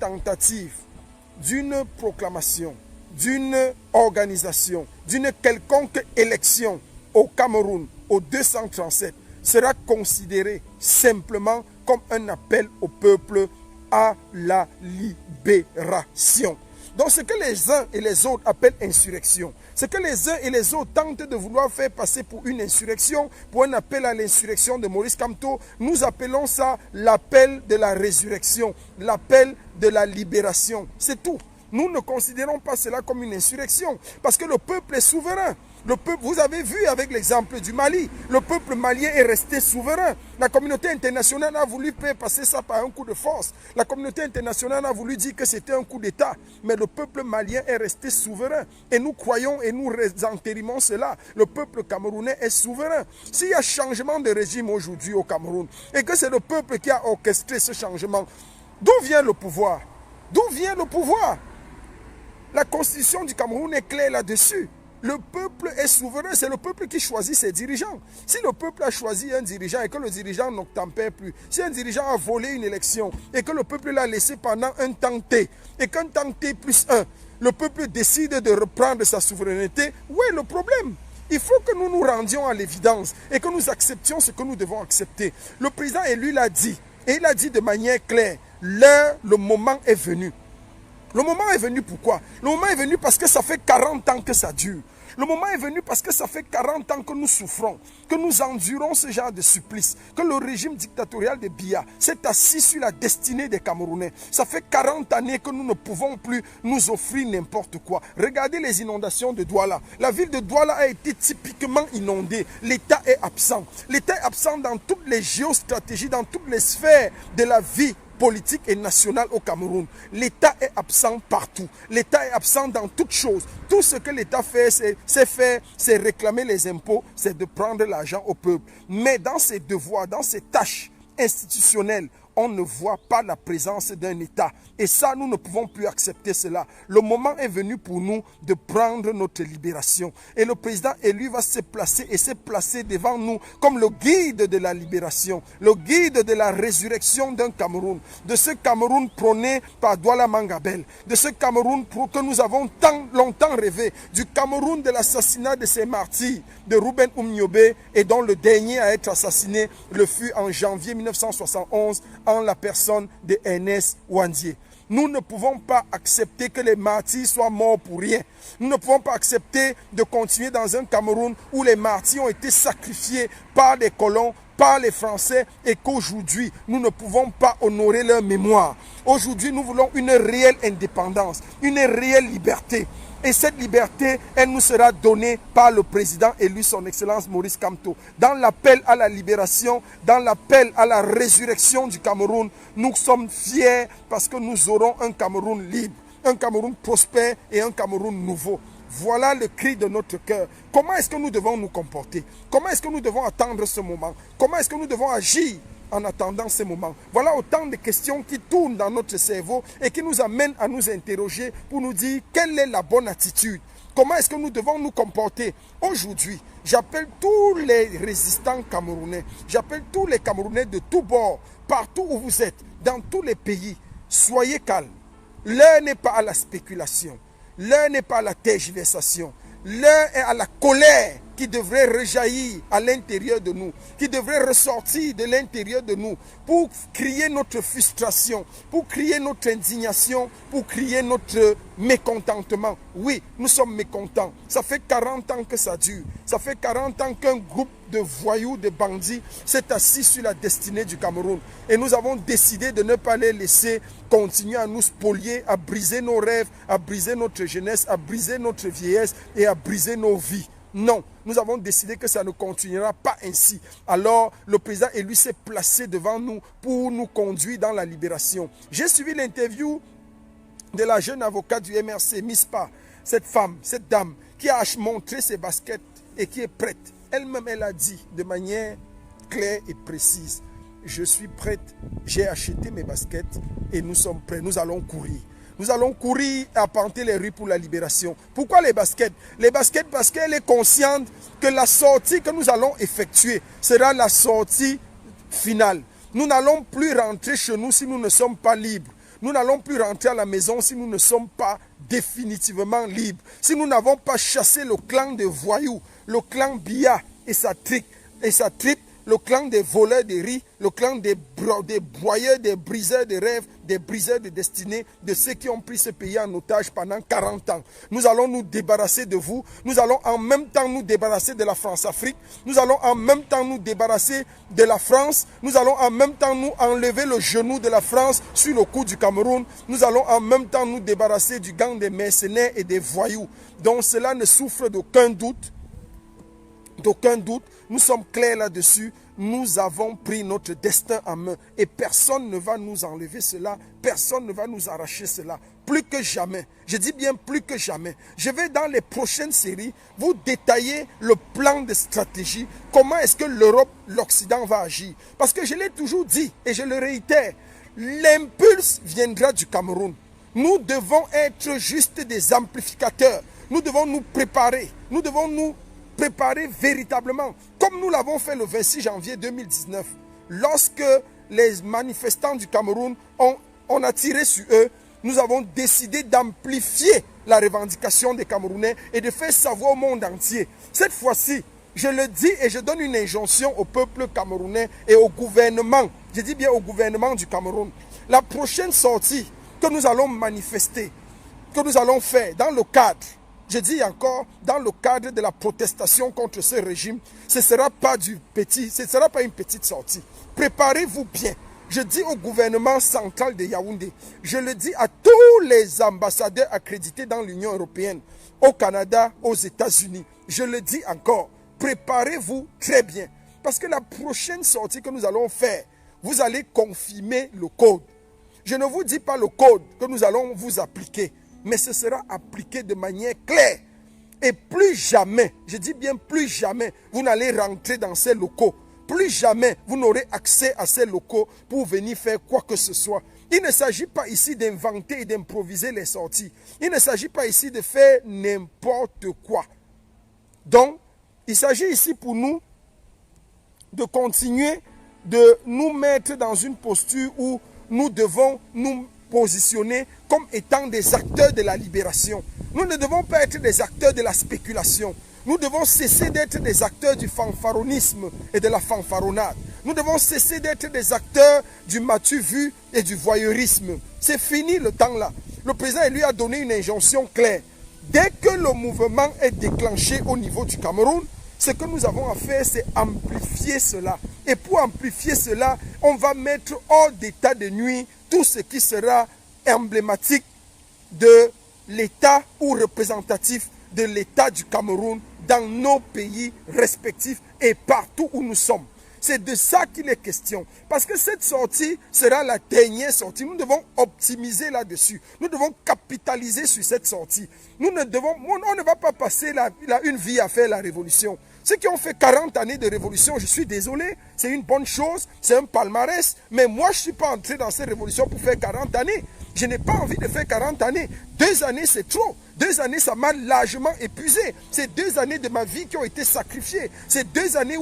tentative d'une proclamation, d'une organisation, d'une quelconque élection au Cameroun, au 237, sera considéré simplement comme un appel au peuple à la libération. Donc ce que les uns et les autres appellent insurrection, ce que les uns et les autres tentent de vouloir faire passer pour une insurrection, pour un appel à l'insurrection de Maurice Kamto, nous appelons ça l'appel de la résurrection, l'appel de la libération. C'est tout. Nous ne considérons pas cela comme une insurrection, parce que le peuple est souverain. Le peuple, vous avez vu avec l'exemple du Mali, le peuple malien est resté souverain. La communauté internationale a voulu faire passer ça par un coup de force. La communauté internationale a voulu dire que c'était un coup d'État. Mais le peuple malien est resté souverain. Et nous croyons et nous entérimons cela. Le peuple camerounais est souverain. S'il y a changement de régime aujourd'hui au Cameroun, et que c'est le peuple qui a orchestré ce changement, d'où vient le pouvoir? D'où vient le pouvoir? La constitution du Cameroun est claire là-dessus. Le peuple est souverain, c'est le peuple qui choisit ses dirigeants. Si le peuple a choisi un dirigeant et que le dirigeant n'obtempère plus, si un dirigeant a volé une élection et que le peuple l'a laissé pendant un temps T, et qu'un temps T plus 1, le peuple décide de reprendre sa souveraineté, où est le problème? Il faut que nous nous rendions à l'évidence et que nous acceptions ce que nous devons accepter. Le président élu l'a dit, et il a dit de manière claire, le moment est venu. Le moment est venu pourquoi? Le moment est venu parce que ça fait 40 ans que ça dure. Le moment est venu parce que ça fait 40 ans que nous souffrons, que nous endurons ce genre de supplice, que le régime dictatorial de Biya s'est assis sur la destinée des Camerounais. Ça fait 40 années que nous ne pouvons plus nous offrir n'importe quoi. Regardez les inondations de Douala. La ville de Douala a été typiquement inondée. L'État est absent. L'État est absent dans toutes les géostratégies, dans toutes les sphères de la vie politique et nationale au Cameroun. L'État est absent partout. L'État est absent dans toutes choses. Tout ce que l'État fait, c'est réclamer les impôts, c'est de prendre l'argent au peuple. Mais dans ses devoirs, dans ses tâches institutionnelles, on ne voit pas la présence d'un État. Et ça, nous ne pouvons plus accepter cela. Le moment est venu pour nous de prendre notre libération. Et le président élu va se placer et s'est placé devant nous comme le guide de la libération, le guide de la résurrection d'un Cameroun, de ce Cameroun prôné par Douala Mangabel, de ce Cameroun que nous avons tant longtemps rêvé, du Cameroun de l'assassinat de ces martyrs, de Ruben Oumniobé, et dont le dernier à être assassiné le fut en janvier 1971 en la personne de Ernest Ouandié. Nous ne pouvons pas accepter que les martyrs soient morts pour rien. Nous ne pouvons pas accepter de continuer dans un Cameroun où les martyrs ont été sacrifiés par des colons, par les Français, et qu'aujourd'hui, nous ne pouvons pas honorer leur mémoire. Aujourd'hui, nous voulons une réelle indépendance, une réelle liberté. Et cette liberté, elle nous sera donnée par le président élu, son Excellence Maurice Kamto. Dans l'appel à la libération, dans l'appel à la résurrection du Cameroun, nous sommes fiers parce que nous aurons un Cameroun libre, un Cameroun prospère et un Cameroun nouveau. Voilà le cri de notre cœur. Comment est-ce que nous devons nous comporter? Comment est-ce que nous devons attendre ce moment? Comment est-ce que nous devons agir en attendant ce moment? Voilà autant de questions qui tournent dans notre cerveau et qui nous amènent à nous interroger pour nous dire quelle est la bonne attitude. Comment est-ce que nous devons nous comporter? Aujourd'hui, j'appelle tous les résistants camerounais, j'appelle tous les Camerounais de tous bords, partout où vous êtes, dans tous les pays, soyez calmes. L'heure n'est pas à la spéculation, l'heure n'est pas à la tergiversation, l'heure est à la colère qui devrait rejaillir à l'intérieur de nous, qui devrait ressortir de l'intérieur de nous pour crier notre frustration, pour crier notre indignation, pour crier notre mécontentement. Oui, nous sommes mécontents. Ça fait 40 ans que ça dure. Ça fait 40 ans qu'un groupe de voyous, de bandits s'est assis sur la destinée du Cameroun. Et nous avons décidé de ne pas les laisser continuer à nous spolier, à briser nos rêves, à briser notre jeunesse, à briser notre vieillesse et à briser nos vies. Non, nous avons décidé que ça ne continuera pas ainsi. Alors, le président élu s'est placé devant nous pour nous conduire dans la libération. J'ai suivi l'interview de la jeune avocate du MRC, Mispa, cette femme, cette dame, qui a montré ses baskets et qui est prête. Elle-même, elle a dit de manière claire et précise, je suis prête, j'ai acheté mes baskets et nous sommes prêts, nous allons courir. Nous allons courir et arpenter les rues pour la libération. Pourquoi les baskets? Les baskets parce qu'elle est consciente que la sortie que nous allons effectuer sera la sortie finale. Nous n'allons plus rentrer chez nous si nous ne sommes pas libres. Nous n'allons plus rentrer à la maison si nous ne sommes pas définitivement libres. Si nous n'avons pas chassé le clan des voyous, le clan Biya et sa trique, le clan des voleurs de riz, le clan des broyeurs, des briseurs de rêves, des briseurs de destinée, de ceux qui ont pris ce pays en otage pendant 40 ans. Nous allons nous débarrasser de vous. Nous allons en même temps nous débarrasser de la France-Afrique. Nous allons en même temps nous débarrasser de la France. Nous allons en même temps nous enlever le genou de la France sur le cou du Cameroun. Nous allons en même temps nous débarrasser du gang des mercenaires et des voyous. Donc cela ne souffre d'aucun doute. D'aucun doute, nous sommes clairs là-dessus. Nous avons pris notre destin en main et personne ne va nous enlever cela, personne ne va nous arracher cela. Plus que jamais, je dis bien plus que jamais. Je vais dans les prochaines séries vous détailler le plan de stratégie, comment est-ce que l'Europe, l'Occident va agir. Parce que je l'ai toujours dit et je le réitère, l'impulse viendra du Cameroun. Nous devons être juste des amplificateurs. Nous devons nous préparer, nous devons nous préparer véritablement, comme nous l'avons fait le 26 janvier 2019, lorsque les manifestants du Cameroun ont tiré sur eux. Nous avons décidé d'amplifier la revendication des Camerounais et de faire savoir au monde entier. Cette fois-ci, je le dis et je donne une injonction au peuple camerounais et au gouvernement, je dis bien au gouvernement du Cameroun. La prochaine sortie que nous allons manifester, que nous allons faire dans le cadre, je dis encore, dans le cadre de la protestation contre ce régime, ce ne sera pas une petite sortie. Préparez-vous bien. Je dis au gouvernement central de Yaoundé, je le dis à tous les ambassadeurs accrédités dans l'Union européenne, au Canada, aux États-Unis. Je le dis encore, préparez-vous très bien. Parce que la prochaine sortie que nous allons faire, vous allez confirmer le code. Je ne vous dis pas le code que nous allons vous appliquer, mais ce sera appliqué de manière claire. Et plus jamais, je dis bien plus jamais, vous n'allez rentrer dans ces locaux. Plus jamais, vous n'aurez accès à ces locaux pour venir faire quoi que ce soit. Il ne s'agit pas ici d'inventer et d'improviser les sorties. Il ne s'agit pas ici de faire n'importe quoi. Donc, il s'agit ici pour nous de continuer de nous mettre dans une posture où nous devons nous positionner comme étant des acteurs de la libération. Nous ne devons pas être des acteurs de la spéculation. Nous devons cesser d'être des acteurs du fanfaronisme et de la fanfaronnade. Nous devons cesser d'être des acteurs du matu vu et du voyeurisme. C'est fini le temps là. Le président lui a donné une injonction claire. Dès que le mouvement est déclenché au niveau du Cameroun, ce que nous avons à faire, c'est amplifier cela. Et pour amplifier cela, on va mettre hors d'état de nuit tout ce qui sera emblématique de l'État ou représentatif de l'État du Cameroun dans nos pays respectifs et partout où nous sommes. C'est de ça qu'il est question. Parce que cette sortie sera la dernière sortie. Nous devons optimiser là-dessus. Nous devons capitaliser sur cette sortie. On ne va pas passer une vie à faire la révolution. Ceux qui ont fait 40 années de révolution, je suis désolé, c'est une bonne chose, c'est un palmarès. Mais moi, je ne suis pas entré dans cette révolution pour faire 40 années. Je n'ai pas envie de faire 40 années. 2 années, c'est trop. 2 années, ça m'a largement épuisé. C'est 2 années de ma vie qui ont été sacrifiées. C'est 2 années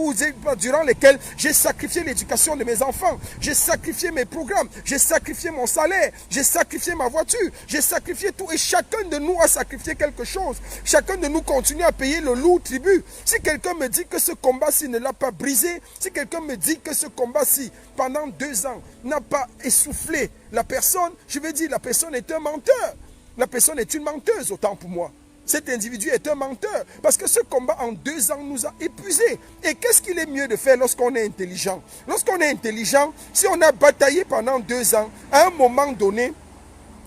durant lesquelles j'ai sacrifié l'éducation de mes enfants. J'ai sacrifié mes programmes. J'ai sacrifié mon salaire. J'ai sacrifié ma voiture. J'ai sacrifié tout. Et chacun de nous a sacrifié quelque chose. Chacun de nous continue à payer le lourd tribut. Si quelqu'un me dit que ce combat-ci ne l'a pas brisé, si quelqu'un me dit que ce combat-ci, pendant 2 ans, n'a pas essoufflé la personne, je vais dire la personne est un menteur. La personne est une menteuse, autant pour moi. Cet individu est un menteur. Parce que ce combat en 2 ans nous a épuisés. Et qu'est-ce qu'il est mieux de faire lorsqu'on est intelligent? Lorsqu'on est intelligent, si on a bataillé pendant 2 ans, à un moment donné,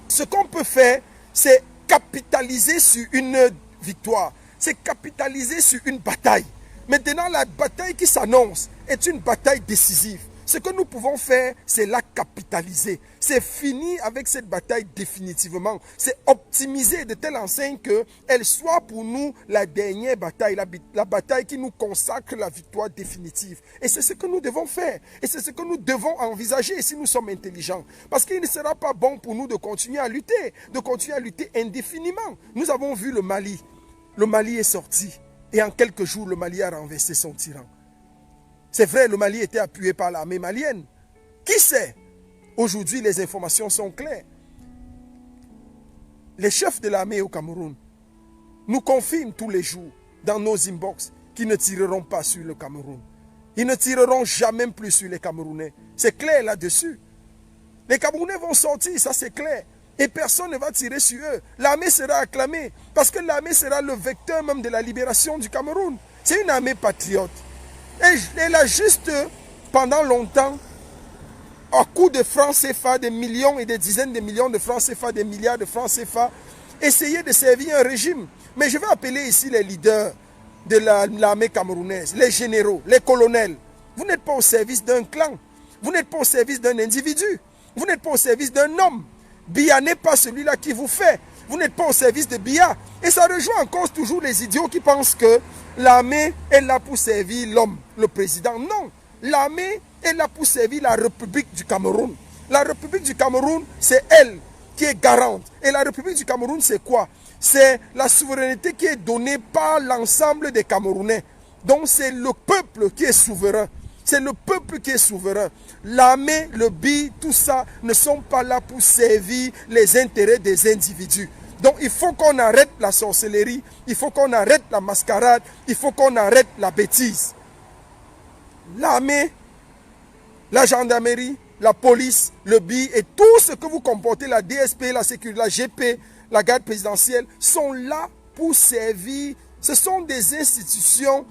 ce qu'on peut faire, c'est capitaliser sur une victoire. C'est capitaliser sur une bataille. Maintenant, la bataille qui s'annonce est une bataille décisive. Ce que nous pouvons faire, c'est la capitaliser. C'est fini avec cette bataille définitivement. C'est optimiser de telle enseigne qu'elle soit pour nous la dernière bataille, la bataille qui nous consacre la victoire définitive. Et c'est ce que nous devons faire. Et c'est ce que nous devons envisager si nous sommes intelligents. Parce qu'il ne sera pas bon pour nous de continuer à lutter indéfiniment. Nous avons vu le Mali. Le Mali est sorti. Et en quelques jours, le Mali a renversé son tyran. C'est vrai, le Mali était appuyé par l'armée malienne. Qui sait? Aujourd'hui, les informations sont claires. Les chefs de l'armée au Cameroun nous confirment tous les jours dans nos inbox qu'ils ne tireront pas sur le Cameroun. Ils ne tireront jamais plus sur les Camerounais. C'est clair là-dessus. Les Camerounais vont sortir, ça c'est clair. Et personne ne va tirer sur eux. L'armée sera acclamée parce que l'armée sera le vecteur même de la libération du Cameroun. C'est une armée patriote. Et elle a juste, pendant longtemps, à coup de francs CFA, des millions et des dizaines de millions de francs CFA, des milliards de francs CFA, essayé de servir un régime. Mais je vais appeler ici les leaders de l'armée camerounaise, les généraux, les colonels. Vous n'êtes pas au service d'un clan. Vous n'êtes pas au service d'un individu. Vous n'êtes pas au service d'un homme. Biya n'est pas celui-là qui vous fait. Vous n'êtes pas au service de Biya. Et ça rejoint encore toujours les idiots qui pensent que l'armée est là pour servir l'homme, le président. Non, l'armée est là pour servir la République du Cameroun. La République du Cameroun, c'est elle qui est garante. Et la République du Cameroun, c'est quoi? C'est la souveraineté qui est donnée par l'ensemble des Camerounais. Donc c'est le peuple qui est souverain. C'est le peuple qui est souverain. L'armée, le BI, tout ça ne sont pas là pour servir les intérêts des individus. Donc il faut qu'on arrête la sorcellerie, il faut qu'on arrête la mascarade, il faut qu'on arrête la bêtise. L'armée, la gendarmerie, la police, le BI et tout ce que vous comportez, la DSP, la sécurité, la GP, la garde présidentielle, sont là pour servir. Ce sont des institutions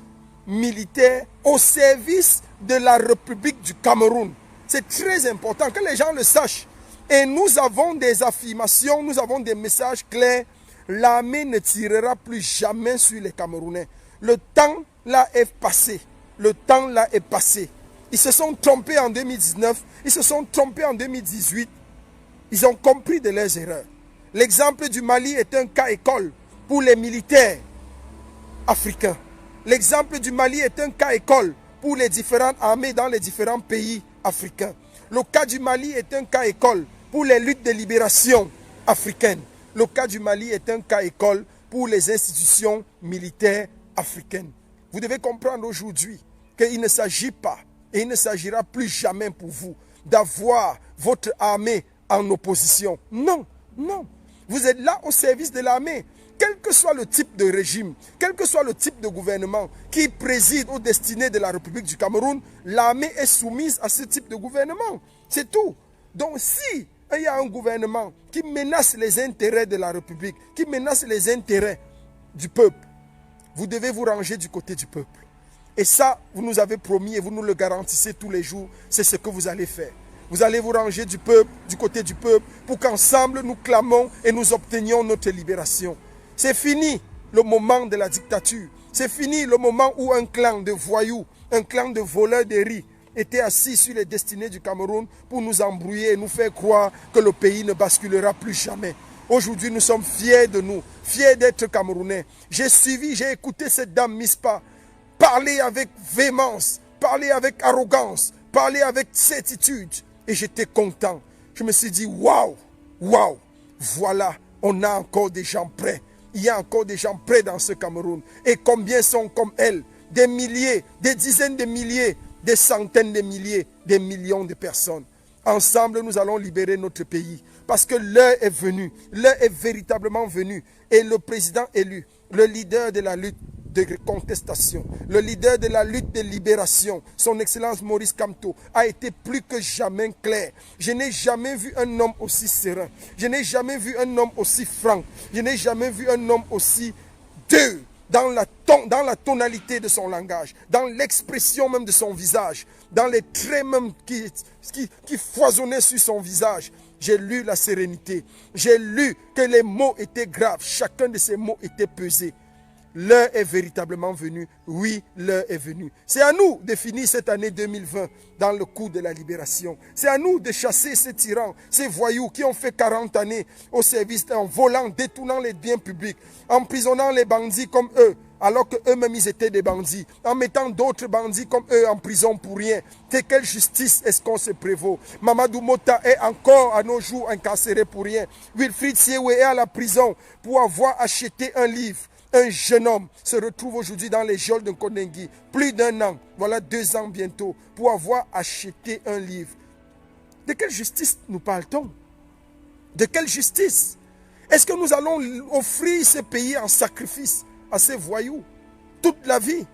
militaires au service de la République du Cameroun. C'est très important que les gens le sachent. Et nous avons des affirmations, nous avons des messages clairs. L'armée ne tirera plus jamais sur les Camerounais. Le temps là est passé. Le temps là est passé. Ils se sont trompés en 2019, ils se sont trompés en 2018. Ils ont compris de leurs erreurs. L'exemple du Mali est un cas école pour les militaires africains. L'exemple du Mali est un cas école pour les différentes armées dans les différents pays africains. Le cas du Mali est un cas école pour les luttes de libération africaines. Le cas du Mali est un cas école pour les institutions militaires africaines. Vous devez comprendre aujourd'hui qu'il ne s'agit pas et il ne s'agira plus jamais pour vous d'avoir votre armée en opposition. Non, non. Vous êtes là au service de l'armée. Quel que soit le type de régime, quel que soit le type de gouvernement qui préside aux destinées de la République du Cameroun, l'armée est soumise à ce type de gouvernement. C'est tout. Donc si il y a un gouvernement qui menace les intérêts de la République, qui menace les intérêts du peuple, vous devez vous ranger du côté du peuple. Et ça, vous nous avez promis et vous nous le garantissez tous les jours, c'est ce que vous allez faire. Vous allez vous ranger du peuple, du côté du peuple, pour qu'ensemble nous clamons et nous obtenions notre libération. C'est fini le moment de la dictature. C'est fini le moment où un clan de voyous, un clan de voleurs de riz était assis sur les destinées du Cameroun pour nous embrouiller et nous faire croire que le pays ne basculera plus jamais. Aujourd'hui, nous sommes fiers de nous, fiers d'être Camerounais. J'ai suivi, j'ai écouté cette dame Mispa parler avec véhémence, parler avec arrogance, parler avec certitude. Et j'étais content. Je me suis dit, waouh, waouh, voilà, on a encore des gens prêts. Il y a encore des gens prêts dans ce Cameroun. Et combien sont comme elle? Des milliers, des dizaines de milliers, des centaines de milliers, des millions de personnes. Ensemble, nous allons libérer notre pays. Parce que l'heure est venue. L'heure est véritablement venue. Et le président élu, le leader de la lutte de contestation, le leader de la lutte de libération, son Excellence Maurice Kamto, a été plus que jamais clair. Je n'ai jamais vu un homme aussi serein. Je n'ai jamais vu un homme aussi franc. Je n'ai jamais vu un homme aussi dur dans la tonalité de son langage, dans l'expression même de son visage, dans les traits même qui foisonnaient sur son visage. J'ai lu la sérénité. J'ai lu que les mots étaient graves. Chacun de ces mots était pesé. L'heure est véritablement venue. Oui, l'heure est venue. C'est à nous de finir cette année 2020 dans le coup de la libération. C'est à nous de chasser ces tyrans, ces voyous qui ont fait 40 années au service en volant, détournant les biens publics, emprisonnant les bandits comme eux, alors qu'eux-mêmes ils étaient des bandits, en mettant d'autres bandits comme eux en prison pour rien. De quelle justice est-ce qu'on se prévaut? Mamadou Mota est encore à nos jours incarcéré pour rien. Wilfried Siewe est à la prison pour avoir acheté un livre. Un jeune homme se retrouve aujourd'hui dans les geôles de Kondengi, plus d'1 an, voilà 2 ans bientôt, pour avoir acheté un livre. De quelle justice nous parle-t-on? De quelle justice? Est-ce que nous allons offrir ce pays en sacrifice à ces voyous toute la vie?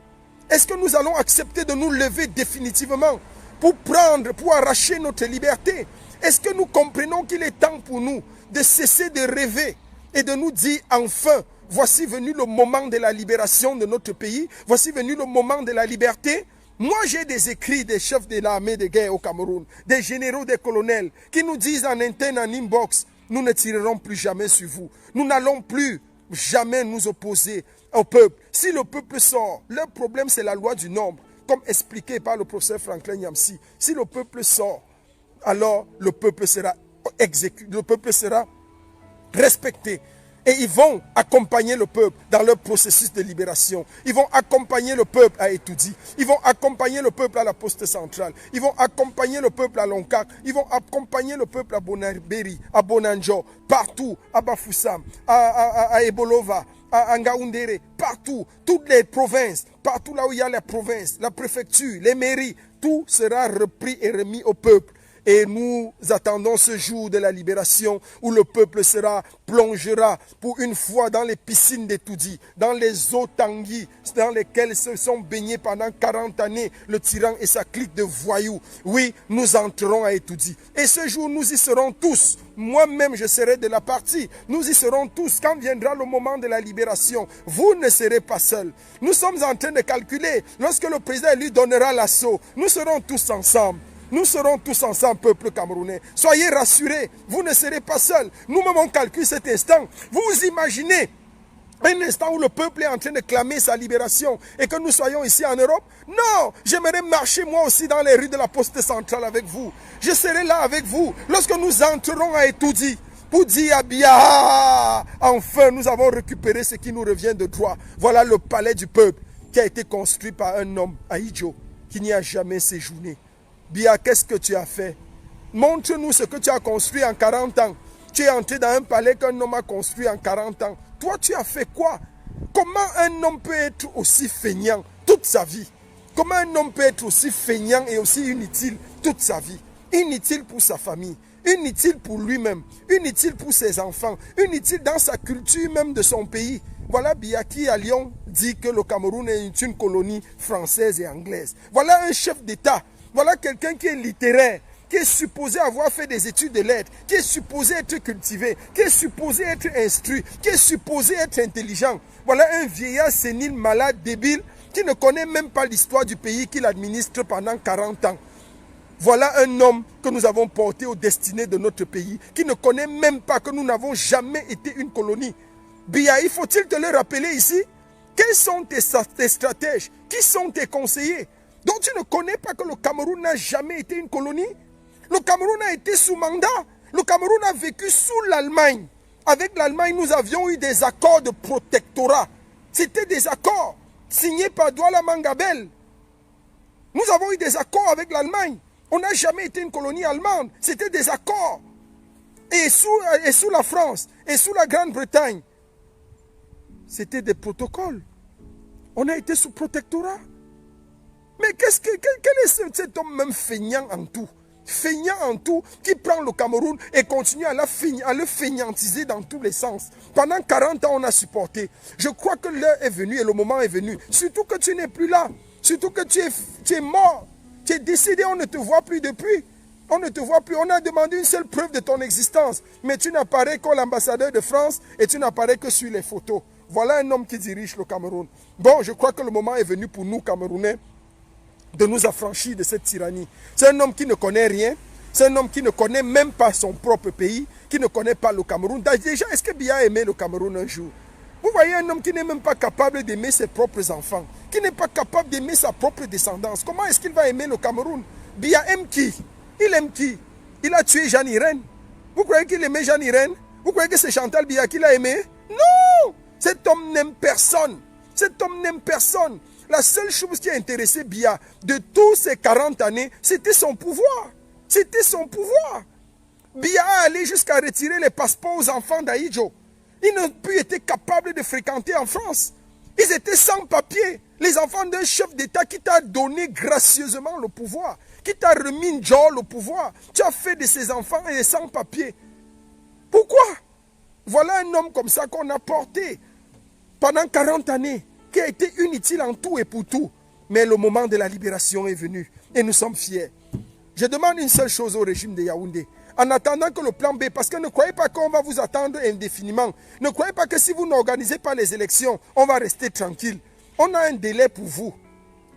Est-ce que nous allons accepter de nous lever définitivement pour prendre, pour arracher notre liberté? Est-ce que nous comprenons qu'il est temps pour nous de cesser de rêver et de nous dire enfin, voici venu le moment de la libération de notre pays, voici venu le moment de la liberté? Moi, j'ai des écrits des chefs de l'armée de guerre au Cameroun, des généraux, des colonels, qui nous disent en interne, en inbox, nous ne tirerons plus jamais sur vous. Nous n'allons plus jamais nous opposer au peuple. Si le peuple sort, leur problème c'est la loi du nombre, comme expliqué par le professeur Franklin Nyamsi. Si le peuple sort, alors le peuple sera exécuté, le peuple sera respecté. Et ils vont accompagner le peuple dans leur processus de libération. Ils vont accompagner le peuple à Etoudi. Ils vont accompagner le peuple à la poste centrale. Ils vont accompagner le peuple à Lonkak. Ils vont accompagner le peuple à Bonaberi, à Bonanjo, partout, à Bafoussam, à Ebolova, à Ngaoundéré, partout, toutes les provinces, partout là où il y a les provinces, la préfecture, les mairies, tout sera repris et remis au peuple. Et nous attendons ce jour de la libération où le peuple plongera pour une fois dans les piscines d'Etoudi, dans les eaux Tanguy, dans lesquelles se sont baignés pendant 40 années le tyran et sa clique de voyous. Oui, nous entrerons à Etoudi. Et ce jour, nous y serons tous. Moi-même, je serai de la partie. Nous y serons tous. Quand viendra le moment de la libération, vous ne serez pas seuls. Nous sommes en train de calculer. Lorsque le président lui donnera l'assaut, nous serons tous ensemble. Nous serons tous ensemble, peuple camerounais. Soyez rassurés, vous ne serez pas seuls. Nous-mêmes, on calcule cet instant. Vous imaginez un instant où le peuple est en train de clamer sa libération et que nous soyons ici en Europe? Non, j'aimerais marcher moi aussi dans les rues de la poste centrale avec vous. Je serai là avec vous lorsque nous entrerons à Etoudi pour dire à Biya, enfin nous avons récupéré ce qui nous revient de droit. Voilà le palais du peuple qui a été construit par un homme à Idjo qui n'y a jamais séjourné. Biya, qu'est-ce que tu as fait? Montre-nous ce que tu as construit en 40 ans. Tu es entré dans un palais qu'un homme a construit en 40 ans. Toi, tu as fait quoi? Comment un homme peut être aussi feignant toute sa vie? Comment un homme peut être aussi feignant et aussi inutile toute sa vie? Inutile pour sa famille, inutile pour lui-même, inutile pour ses enfants, inutile dans sa culture même de son pays. Voilà Biya qui à Lyon dit que le Cameroun est une colonie française et anglaise. Voilà un chef d'État. Voilà quelqu'un qui est littéraire, qui est supposé avoir fait des études de lettres, qui est supposé être cultivé, qui est supposé être instruit, qui est supposé être intelligent. Voilà un vieillard sénile, malade, débile, qui ne connaît même pas l'histoire du pays qu'il administre pendant 40 ans. Voilà un homme que nous avons porté aux destinées de notre pays, qui ne connaît même pas que nous n'avons jamais été une colonie. Biya, il faut-il te le rappeler ici? Quels sont tes stratèges? Qui sont tes conseillers? Donc tu ne connais pas que le Cameroun n'a jamais été une colonie? Le Cameroun a été sous mandat. Le Cameroun a vécu sous l'Allemagne. Avec l'Allemagne, nous avions eu des accords de protectorat. C'était des accords signés par Douala Mangabel. Nous avons eu des accords avec l'Allemagne. On n'a jamais été une colonie allemande. C'était des accords. Et sous la France, et sous la Grande-Bretagne, c'était des protocoles. On a été sous protectorat. Mais quel est cet homme même feignant en tout? Feignant en tout, qui prend le Cameroun et continue à le feignantiser dans tous les sens. Pendant 40 ans, on a supporté. Je crois que l'heure est venue et le moment est venu. Surtout que tu n'es plus là. Surtout que tu es mort. Tu es décédé, on ne te voit plus depuis. On ne te voit plus. On a demandé une seule preuve de ton existence. Mais tu n'apparais qu'à l'ambassadeur de France et tu n'apparais que sur les photos. Voilà un homme qui dirige le Cameroun. Bon, je crois que le moment est venu pour nous, Camerounais, de nous affranchir de cette tyrannie. C'est un homme qui ne connaît rien. C'est un homme qui ne connaît même pas son propre pays, qui ne connaît pas le Cameroun. Déjà, est-ce que Biya a aimé le Cameroun un jour? Vous voyez un homme qui n'est même pas capable d'aimer ses propres enfants, qui n'est pas capable d'aimer sa propre descendance. Comment est-ce qu'il va aimer le Cameroun? Biya aime qui? Il aime qui? Il a tué Jeanne Irène. Vous croyez qu'il aimait Jeanne Irène? Vous croyez que c'est Chantal Biya qui l'a aimé? Non! Cet homme n'aime personne. Cet homme n'aime personne. La seule chose qui a intéressé Biya de tous ces 40 années, c'était son pouvoir. C'était son pouvoir. Biya a allé jusqu'à retirer les passeports aux enfants d'Aïdjo. Ils n'ont plus été capables de fréquenter en France. Ils étaient sans papier. Les enfants d'un chef d'État qui t'a donné gracieusement le pouvoir, qui t'a remis le pouvoir. Tu as fait de ces enfants des sans papier. Pourquoi? Voilà un homme comme ça qu'on a porté pendant 40 années, qui a été inutile en tout et pour tout. Mais le moment de la libération est venu et nous sommes fiers. Je demande une seule chose au régime de Yaoundé. En attendant que le plan B, parce que ne croyez pas qu'on va vous attendre indéfiniment. Ne croyez pas que si vous n'organisez pas les élections, on va rester tranquille. On a un délai pour vous.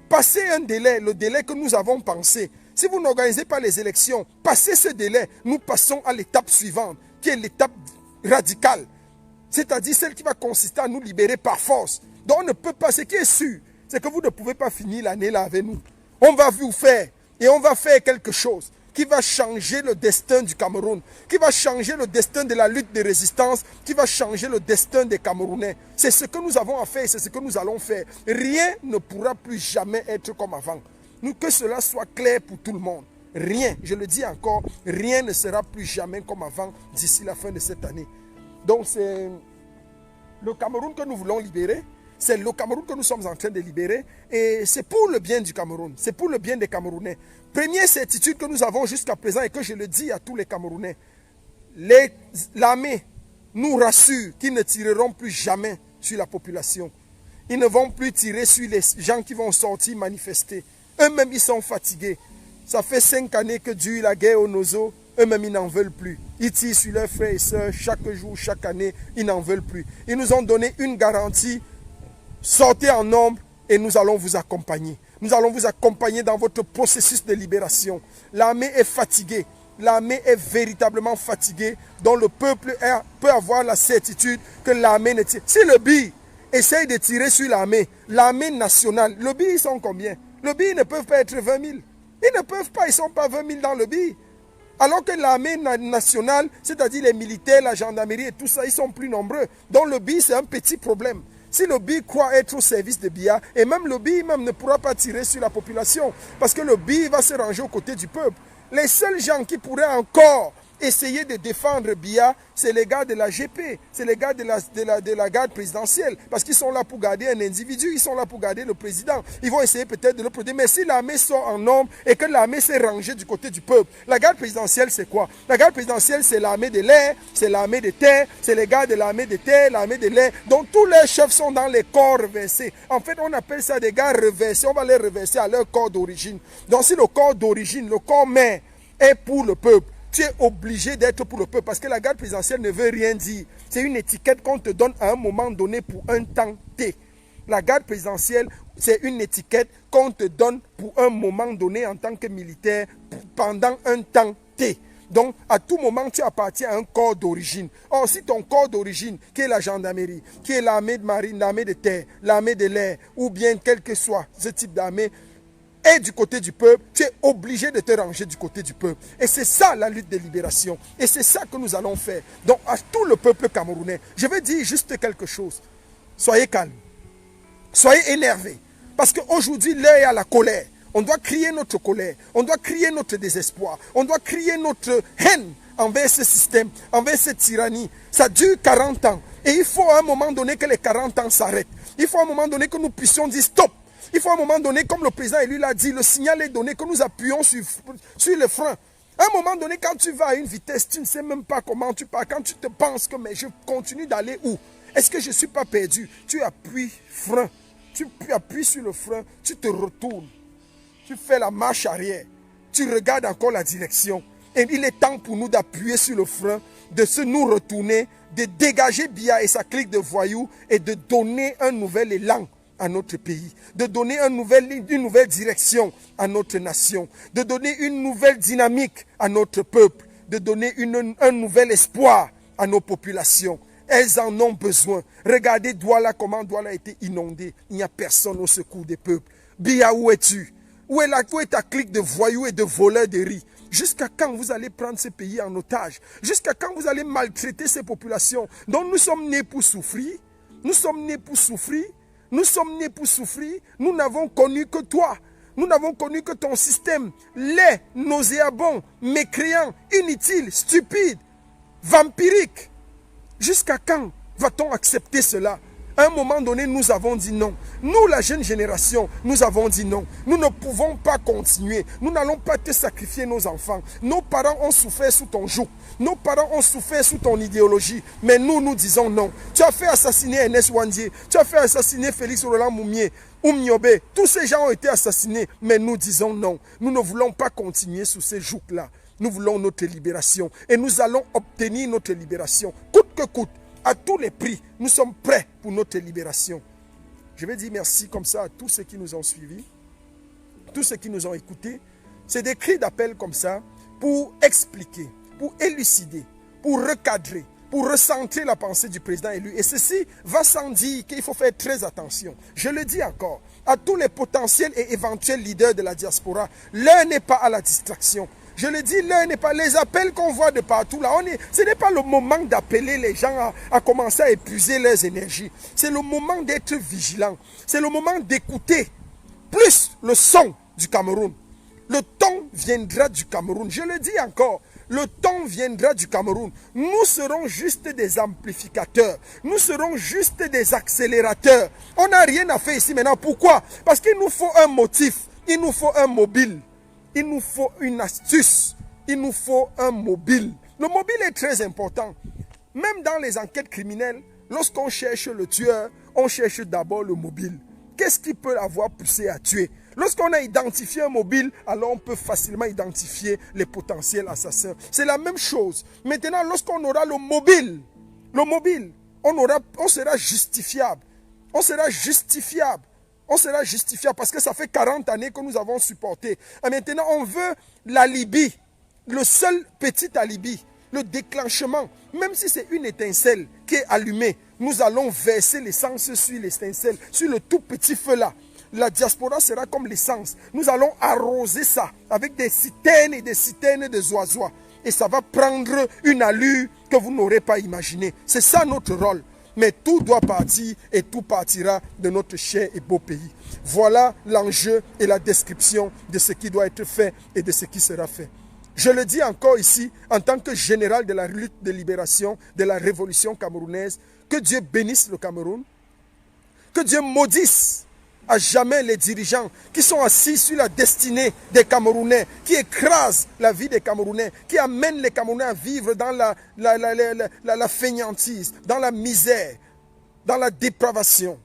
Passez un délai, le délai que nous avons pensé. Si vous n'organisez pas les élections, passez ce délai. Nous passons à l'étape suivante, qui est l'étape radicale. C'est-à-dire celle qui va consister à nous libérer par force. Donc on ne peut pas, ce qui est sûr, c'est que vous ne pouvez pas finir l'année là avec nous. On va vous faire, et on va faire quelque chose qui va changer le destin du Cameroun, qui va changer le destin de la lutte de résistance, qui va changer le destin des Camerounais. C'est ce que nous avons à faire, c'est ce que nous allons faire. Rien ne pourra plus jamais être comme avant. Que cela soit clair pour tout le monde. Rien, je le dis encore, rien ne sera plus jamais comme avant d'ici la fin de cette année. Donc c'est le Cameroun que nous voulons libérer. C'est le Cameroun que nous sommes en train de libérer et c'est pour le bien du Cameroun, c'est pour le bien des Camerounais. Première certitude que nous avons jusqu'à présent et que je le dis à tous les Camerounais, l'armée nous rassure qu'ils ne tireront plus jamais sur la population. Ils ne vont plus tirer sur les gens qui vont sortir manifester. Eux-mêmes, ils sont fatigués. Ça fait 5 années que dure la guerre au Nozo. Eux-mêmes, ils n'en veulent plus. Ils tirent sur leurs frères et sœurs chaque jour, chaque année. Ils n'en veulent plus. Ils nous ont donné une garantie. Sortez en nombre et nous allons vous accompagner. Nous allons vous accompagner dans votre processus de libération. L'armée est fatiguée. L'armée est véritablement fatiguée. Donc le peuple peut avoir la certitude que l'armée ne tire. Si le BI essaye de tirer sur l'armée nationale, le BI ils sont combien? Le BI ne peuvent pas être 20 000. Ils ne peuvent pas, ils ne sont pas 20 000 dans le BI. Alors que l'armée nationale, c'est-à-dire les militaires, la gendarmerie et tout ça, ils sont plus nombreux. Donc le BI c'est un petit problème. Si le BI croit être au service de Biya, et même le BI même ne pourra pas tirer sur la population, parce que le BI va se ranger aux côtés du peuple. Les seuls gens qui pourraient encore essayer de défendre Biya, c'est les gars de la GP, c'est les gars de la garde présidentielle, parce qu'ils sont là pour garder un individu, ils sont là pour garder le président. Ils vont essayer peut-être de le protéger, mais si l'armée sort en nombre et que l'armée s'est rangée du côté du peuple, la garde présidentielle c'est quoi? La garde présidentielle c'est l'armée de l'air, c'est l'armée de terre, c'est les gars de l'armée de terre, l'armée de l'air, donc tous les chefs sont dans les corps reversés. En fait on appelle ça des gars reversés, on va les reverser à leur corps d'origine. Donc si le corps d'origine, le corps mère est pour le peuple, tu es obligé d'être pour le peuple parce que la garde présidentielle ne veut rien dire. C'est une étiquette qu'on te donne à un moment donné pour un temps T. La garde présidentielle, c'est une étiquette qu'on te donne pour un moment donné en tant que militaire pendant un temps T. Donc, à tout moment, tu appartiens à un corps d'origine. Or, si ton corps d'origine, qui est la gendarmerie, qui est l'armée de marine, l'armée de terre, l'armée de l'air, ou bien quel que soit ce type d'armée, et du côté du peuple, tu es obligé de te ranger du côté du peuple. Et c'est ça la lutte de libération. Et c'est ça que nous allons faire. Donc à tout le peuple camerounais, je vais dire juste quelque chose. Soyez calmes. Soyez énervés. Parce qu'aujourd'hui, l'heure est à la colère. On doit crier notre colère. On doit crier notre désespoir. On doit crier notre haine envers ce système, envers cette tyrannie. Ça dure 40 ans. Et il faut à un moment donné que les 40 ans s'arrêtent. Il faut à un moment donné que nous puissions dire stop. Il faut à un moment donné, comme le président lui l'a dit, le signal est donné que nous appuyons sur le frein. À un moment donné, quand tu vas à une vitesse, tu ne sais même pas comment tu pars. Quand tu te penses que mais je continue d'aller où? Est-ce que je ne suis pas perdu? Tu appuies frein. Tu appuies sur le frein, tu te retournes. Tu fais la marche arrière. Tu regardes encore la direction. Et il est temps pour nous d'appuyer sur le frein, de se nous retourner, de dégager Biya et sa clique de voyous et de donner un nouvel élan à notre pays, de donner une nouvelle direction à notre nation, de donner une nouvelle dynamique à notre peuple, de donner un nouvel espoir à nos populations. Elles en ont besoin. Regardez Douala, comment Douala a été inondé. Il n'y a personne au secours des peuples. Biya, où es-tu? Où est ta clique de voyous et de voleurs de riz? Jusqu'à quand vous allez prendre ce pays en otage? Jusqu'à quand vous allez maltraiter ces populations? Donc nous sommes nés pour souffrir. Nous sommes nés pour souffrir. Nous sommes nés pour souffrir. Nous n'avons connu que toi. Nous n'avons connu que ton système laid, nauséabond, mécréant, inutile, stupide, vampirique. Jusqu'à quand va-t-on accepter cela? À un moment donné, nous avons dit non. Nous, la jeune génération, nous avons dit non. Nous ne pouvons pas continuer. Nous n'allons pas te sacrifier nos enfants. Nos parents ont souffert sous ton joug. Nos parents ont souffert sous ton idéologie. Mais nous disons non. Tu as fait assassiner Ernest Wandier. Tu as fait assassiner Félix Roland Moumié. Oumniobé. Tous ces gens ont été assassinés. Mais nous disons non. Nous ne voulons pas continuer sous ces jougs-là. Nous voulons notre libération. Et nous allons obtenir notre libération. Coûte que coûte. À tous les prix, nous sommes prêts pour notre libération. Je vais dire merci comme ça à tous ceux qui nous ont suivis, tous ceux qui nous ont écoutés. C'est des cris d'appel comme ça pour expliquer, pour élucider, pour recadrer, pour recentrer la pensée du président élu. Et ceci va sans dire qu'il faut faire très attention. Je le dis encore, à tous les potentiels et éventuels leaders de la diaspora, l'heure n'est pas à la distraction. Je le dis, l'heure n'est pas les appels qu'on voit de partout là. Ce n'est pas le moment d'appeler les gens à commencer à épuiser leurs énergies. C'est le moment d'être vigilant. C'est le moment d'écouter plus le son du Cameroun. Le ton viendra du Cameroun. Je le dis encore, le ton viendra du Cameroun. Nous serons juste des amplificateurs. Nous serons juste des accélérateurs. On n'a rien à faire ici maintenant. Pourquoi? Parce qu'il nous faut un motif. Il nous faut un mobile. Il nous faut une astuce, il nous faut un mobile. Le mobile est très important. Même dans les enquêtes criminelles, lorsqu'on cherche le tueur, on cherche d'abord le mobile. Qu'est-ce qui peut l'avoir poussé à tuer? Lorsqu'on a identifié un mobile, alors on peut facilement identifier les potentiels assassins. C'est la même chose. Maintenant, lorsqu'on aura le mobile, on sera justifiable. On sera justifiable. On sera justifiable parce que ça fait 40 années que nous avons supporté. Et maintenant, on veut l'alibi, le seul petit alibi, le déclenchement. Même si c'est une étincelle qui est allumée, nous allons verser l'essence sur l'étincelle, sur le tout petit feu là. La diaspora sera comme l'essence. Nous allons arroser ça avec des citernes et des citernes de zoisois. Et ça va prendre une allure que vous n'aurez pas imaginée. C'est ça notre rôle. Mais tout doit partir et tout partira de notre cher et beau pays. Voilà l'enjeu et la description de ce qui doit être fait et de ce qui sera fait. Je le dis encore ici, en tant que général de la lutte de libération de la révolution camerounaise, que Dieu bénisse le Cameroun, que Dieu maudisse à jamais les dirigeants qui sont assis sur la destinée des Camerounais, qui écrasent la vie des Camerounais, qui amènent les Camerounais à vivre dans la fainéantise, dans la misère, dans la dépravation,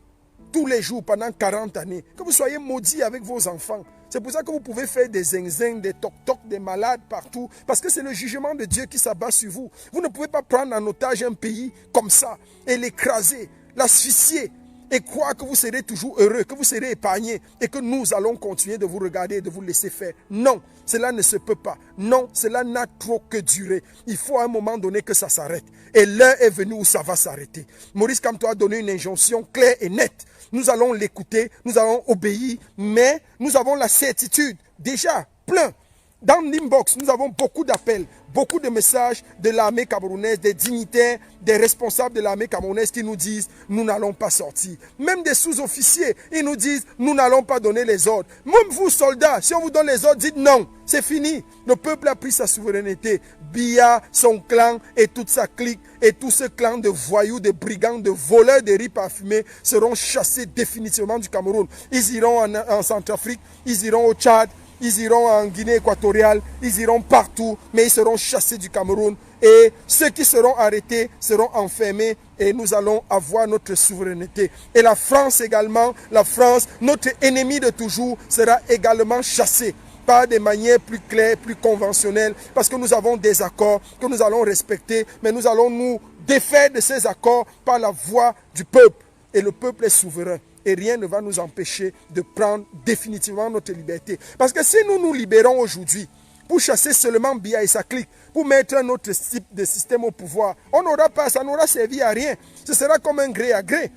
tous les jours pendant 40 années. Que vous soyez maudits avec vos enfants. C'est pour ça que vous pouvez faire des zinzins, des toc-toc, des malades partout, parce que c'est le jugement de Dieu qui s'abat sur vous. Vous ne pouvez pas prendre en otage un pays comme ça et l'écraser, l'asphyxier, et croire que vous serez toujours heureux, que vous serez épargné et que nous allons continuer de vous regarder et de vous laisser faire. Non, cela ne se peut pas. Non, cela n'a trop que duré. Il faut à un moment donné que ça s'arrête. Et l'heure est venue où ça va s'arrêter. Maurice Kamto a donné une injonction claire et nette. Nous allons l'écouter, nous allons obéir, mais nous avons la certitude, déjà plein. Dans l'inbox, nous avons beaucoup d'appels, beaucoup de messages de l'armée camerounaise, des dignitaires, des responsables de l'armée camerounaise qui nous disent « nous n'allons pas sortir ». Même des sous-officiers, ils nous disent « nous n'allons pas donner les ordres ». Même vous, soldats, si on vous donne les ordres, dites non, c'est fini. Le peuple a pris sa souveraineté. Biya, son clan et toute sa clique et tout ce clan de voyous, de brigands, de voleurs de riz parfumés seront chassés définitivement du Cameroun. Ils iront en Centrafrique, ils iront au Tchad, ils iront en Guinée équatoriale, ils iront partout, mais ils seront chassés du Cameroun. Et ceux qui seront arrêtés seront enfermés et nous allons avoir notre souveraineté. Et la France également, la France, notre ennemi de toujours, sera également chassée par des manières plus claires, plus conventionnelles, parce que nous avons des accords que nous allons respecter, mais nous allons nous défaire de ces accords par la voix du peuple. Et le peuple est souverain. Et rien ne va nous empêcher de prendre définitivement notre liberté. Parce que si nous nous libérons aujourd'hui pour chasser seulement Biya et sa clique, pour mettre un autre type de système au pouvoir, on n'aura pas, ça n'aura servi à rien. Ce sera comme un gré à gré.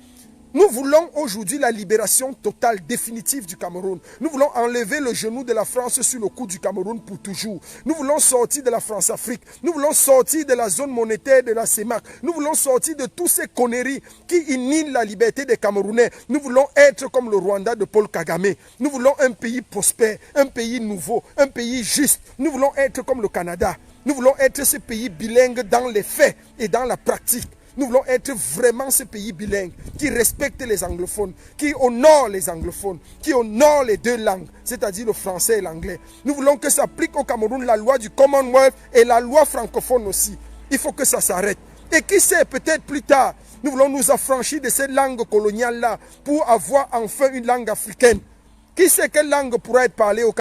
Nous voulons aujourd'hui la libération totale, définitive du Cameroun. Nous voulons enlever le genou de la France sur le cou du Cameroun pour toujours. Nous voulons sortir de la France-Afrique. Nous voulons sortir de la zone monétaire de la CEMAC. Nous voulons sortir de toutes ces conneries qui inhibent la liberté des Camerounais. Nous voulons être comme le Rwanda de Paul Kagame. Nous voulons un pays prospère, un pays nouveau, un pays juste. Nous voulons être comme le Canada. Nous voulons être ce pays bilingue dans les faits et dans la pratique. Nous voulons être vraiment ce pays bilingue qui respecte les anglophones, qui honore les anglophones, qui honore les deux langues, c'est-à-dire le français et l'anglais. Nous voulons que s'applique au Cameroun la loi du Commonwealth et la loi francophone aussi. Il faut que ça s'arrête. Et qui sait, peut-être plus tard, nous voulons nous affranchir de cette langue coloniale-là pour avoir enfin une langue africaine. Qui sait quelle langue pourra être parlée au Cameroun?